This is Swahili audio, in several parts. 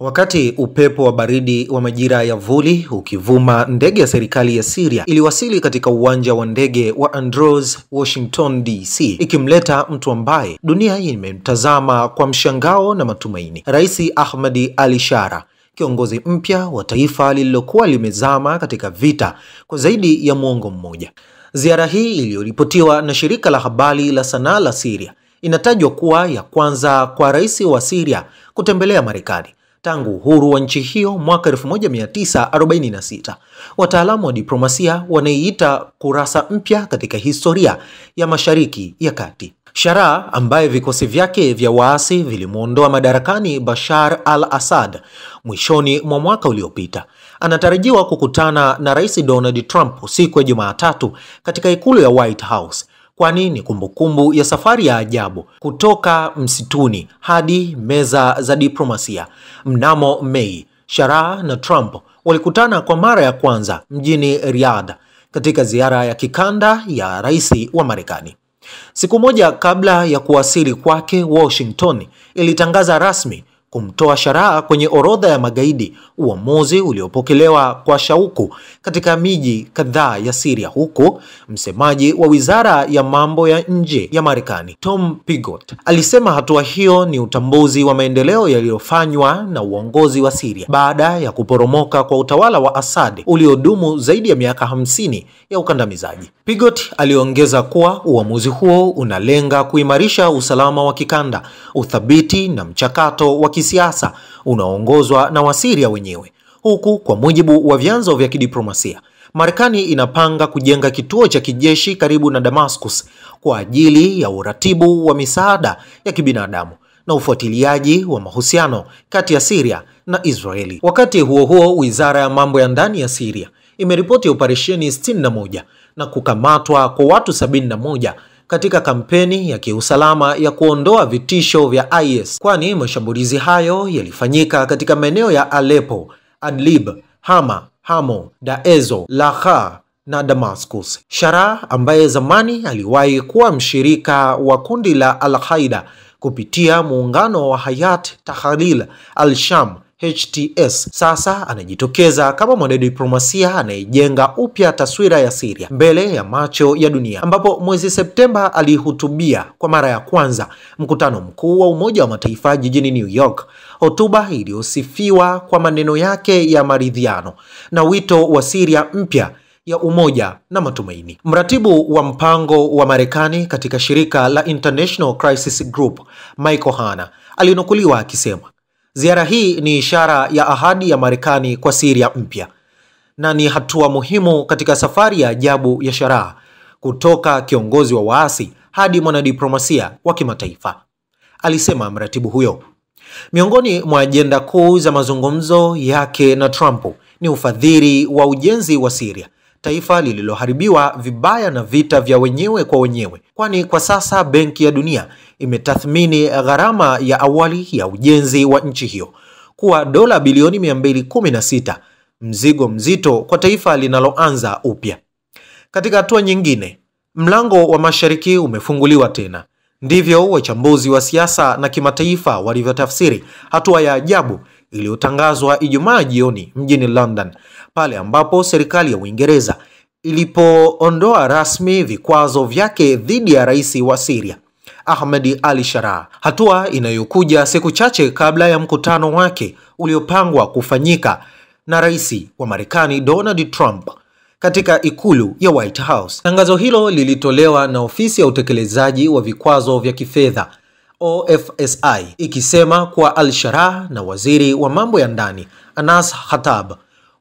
Wakati upepo wa baridi wa majira ya vuli ukivuma, ndege ya serikali ya Syria iliwasili katika uwanja wa ndege wa Andrews, Washington DC, ikimleta mtu ambaye dunia imemtazama kwa mshangao na matumaini. Rais Ahmad al-Sharaa, kiongozi mpya wa taifa lililokuwa limezama katika vita kwa zaidi ya muongo mmoja. Ziara hii iliyoripotiwa na shirika la habari la Sanaa la Syria inatajwa kuwa ya kwanza kwa rais wa Syria kutembelea Marekani tangu uhuru wa nchi hiyo mwaka 1946. Wataalamu wa diplomasia wanaiita kurasa mpya katika historia ya Mashariki ya Kati. Sharaa, ambaye vikosi vyake vya waasi vilimuondoa madarakani Bashar al-Assad mwishoni mwa mwaka uliopita, anatarajiwa kukutana na Rais Donald Trump siku ya Jumatatu katika ikulu ya White House, kwani ni kumbukumbu ya safari ya ajabu kutoka msituni hadi meza za diplomasia. Mnamo Mei, Sharaa na Trump walikutana kwa mara ya kwanza mjini Riyadh katika ziara ya kikanda ya rais wa Marekani. Siku moja kabla ya kuwasili kwake, Washington ilitangaza rasmi kumtoa Sharaa kwenye orodha ya magaidi, uamuzi uliopokelewa kwa shauku katika miji kadhaa ya Syria, huku msemaji wa wizara ya mambo ya nje ya Marekani, Tom Pigott, alisema hatua hiyo ni utambuzi wa maendeleo yaliyofanywa na uongozi wa Syria baada ya kuporomoka kwa utawala wa Assad uliodumu zaidi ya miaka 50 ya ukandamizaji. Pigott aliongeza kuwa uamuzi huo unalenga kuimarisha usalama wa kikanda, uthabiti na mchakato wa kisiasa unaoongozwa na Wasiria wenyewe, huku kwa mujibu wa vyanzo vya kidiplomasia, Marekani inapanga kujenga kituo cha kijeshi karibu na Damascus kwa ajili ya uratibu wa misaada ya kibinadamu na ufuatiliaji wa mahusiano kati ya Syria na Israeli. Wakati huo huo, wizara ya mambo ya ndani ya Syria imeripoti operesheni 61 na kukamatwa kwa watu 71 katika kampeni ya kiusalama ya kuondoa vitisho vya IS, kwani mashambulizi hayo yalifanyika katika maeneo ya Aleppo, Idlib, Hama, Hamo, Daezo, Laha na Damascus. Sharaa, ambaye zamani aliwahi kuwa mshirika wa kundi la Al-Qaeda kupitia muungano wa Hayat Tahrir al-Sham HTS, sasa anajitokeza kama mwanadiplomasia anayejenga upya taswira ya Syria mbele ya macho ya dunia, ambapo mwezi Septemba alihutubia kwa mara ya kwanza mkutano mkuu wa Umoja wa Mataifa jijini New York, hotuba iliyosifiwa kwa maneno yake ya maridhiano na wito wa Syria mpya ya umoja na matumaini. Mratibu wa mpango wa Marekani katika shirika la International Crisis Group, Michael Hanna, alinukuliwa akisema, ziara hii ni ishara ya ahadi ya Marekani kwa Syria mpya na ni hatua muhimu katika safari ya ajabu ya Sharaa kutoka kiongozi wa waasi hadi mwanadiplomasia wa kimataifa, alisema mratibu huyo. Miongoni mwa ajenda kuu za mazungumzo yake na Trump ni ufadhili wa ujenzi wa Syria, taifa lililoharibiwa vibaya na vita vya wenyewe kwa wenyewe, kwani kwa sasa Benki ya Dunia imetathmini gharama ya awali ya ujenzi wa nchi hiyo kuwa dola bilioni 216, mzigo mzito kwa taifa linaloanza upya. Katika hatua nyingine, mlango wa Mashariki umefunguliwa tena. Ndivyo wachambuzi wa siasa na kimataifa walivyotafsiri hatua ya ajabu iliyotangazwa Ijumaa jioni mjini London, pale ambapo serikali ya Uingereza ilipoondoa rasmi vikwazo vyake dhidi ya rais wa Syria Ahmad al-Sharaa, hatua inayokuja siku chache kabla ya mkutano wake uliopangwa kufanyika na rais wa Marekani Donald Trump katika ikulu ya White House. Tangazo hilo lilitolewa na ofisi ya utekelezaji wa vikwazo vya kifedha OFSI, ikisema kuwa al-Sharaa na waziri wa mambo ya ndani Anas Khattab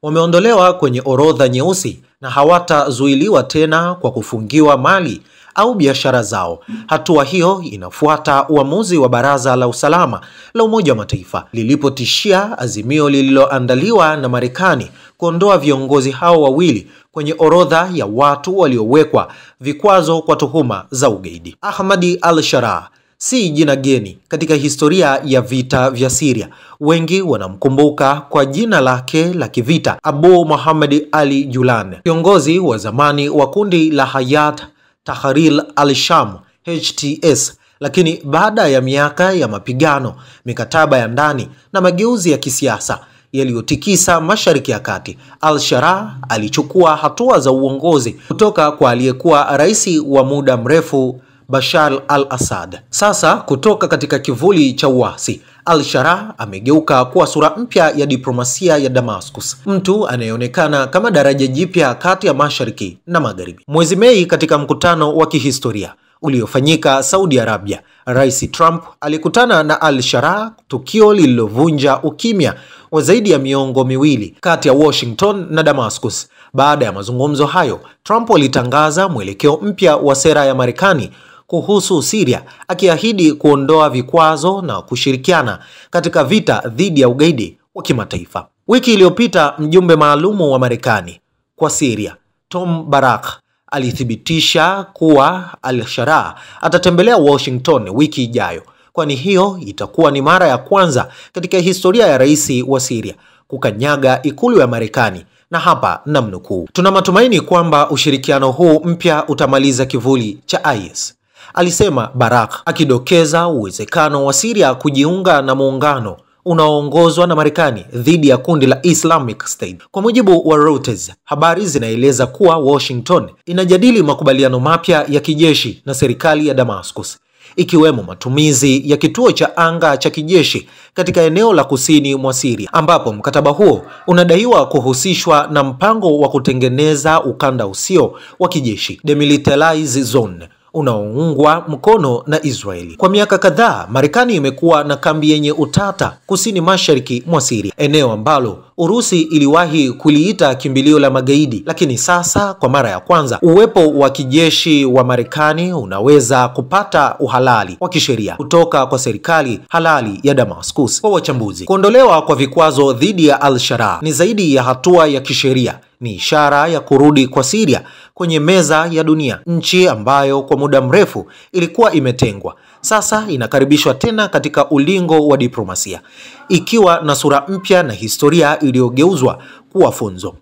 wameondolewa kwenye orodha nyeusi na hawatazuiliwa tena kwa kufungiwa mali au biashara zao. Hatua hiyo inafuata uamuzi wa Baraza la Usalama la Umoja wa Mataifa lilipotishia azimio lililoandaliwa na Marekani kuondoa viongozi hao wawili kwenye orodha ya watu waliowekwa vikwazo kwa tuhuma za ugaidi. Ahmad al-Sharaa si jina geni katika historia ya vita vya Syria. Wengi wanamkumbuka kwa jina lake la kivita Abu Muhammad al-Julan, kiongozi wa zamani wa kundi la Hayat Tahrir al-Sham HTS Lakini baada ya miaka ya mapigano, mikataba ya ndani na mageuzi ya kisiasa yaliyotikisa Mashariki ya Kati, al-Sharaa alichukua hatua za uongozi kutoka kwa aliyekuwa rais wa muda mrefu Bashar al-Assad. Sasa kutoka katika kivuli cha uasi, al-Sharaa amegeuka kuwa sura mpya ya diplomasia ya Damascus, mtu anayeonekana kama daraja jipya kati ya Mashariki na Magharibi. Mwezi Mei, katika mkutano wa kihistoria uliofanyika Saudi Arabia, Rais Trump alikutana na al-Sharaa, tukio lililovunja ukimya wa zaidi ya miongo miwili kati ya Washington na Damascus. Baada ya mazungumzo hayo, Trump alitangaza mwelekeo mpya wa sera ya Marekani kuhusu Syria, akiahidi kuondoa vikwazo na kushirikiana katika vita dhidi ya ugaidi wa kimataifa. Wiki iliyopita, mjumbe maalumu wa Marekani kwa Syria, Tom Barak, alithibitisha kuwa al-Sharaa atatembelea Washington wiki ijayo, kwani hiyo itakuwa ni mara ya kwanza katika historia ya rais wa Syria kukanyaga ikulu ya Marekani. Na hapa namnukuu, "Tuna matumaini kwamba ushirikiano huu mpya utamaliza kivuli cha IS", alisema Barak, akidokeza uwezekano wa Syria kujiunga na muungano unaoongozwa na Marekani dhidi ya kundi la Islamic State. Kwa mujibu wa Reuters, habari zinaeleza kuwa Washington inajadili makubaliano mapya ya kijeshi na serikali ya Damascus, ikiwemo matumizi ya kituo cha anga cha kijeshi katika eneo la kusini mwa Syria, ambapo mkataba huo unadaiwa kuhusishwa na mpango wa kutengeneza ukanda usio wa kijeshi, demilitarized zone, unaoungwa mkono na Israeli. Kwa miaka kadhaa, Marekani imekuwa na kambi yenye utata kusini mashariki mwa Syria, eneo ambalo Urusi iliwahi kuliita kimbilio la magaidi. Lakini sasa, kwa mara ya kwanza, uwepo wa kijeshi wa Marekani unaweza kupata uhalali wa kisheria kutoka kwa serikali halali ya Damascus. Kwa wachambuzi, kuondolewa kwa vikwazo dhidi ya al-Sharaa ni zaidi ya hatua ya kisheria, ni ishara ya kurudi kwa Syria kwenye meza ya dunia. Nchi ambayo kwa muda mrefu ilikuwa imetengwa, sasa inakaribishwa tena katika ulingo wa diplomasia, ikiwa na sura mpya na historia iliyogeuzwa kuwa funzo.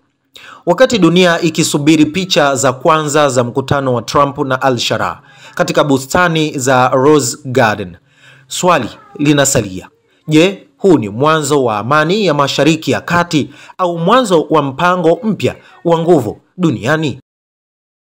Wakati dunia ikisubiri picha za kwanza za mkutano wa Trump na al-Sharaa katika bustani za Rose Garden, swali linasalia: je, huu ni mwanzo wa amani ya Mashariki ya Kati au mwanzo wa mpango mpya wa nguvu duniani?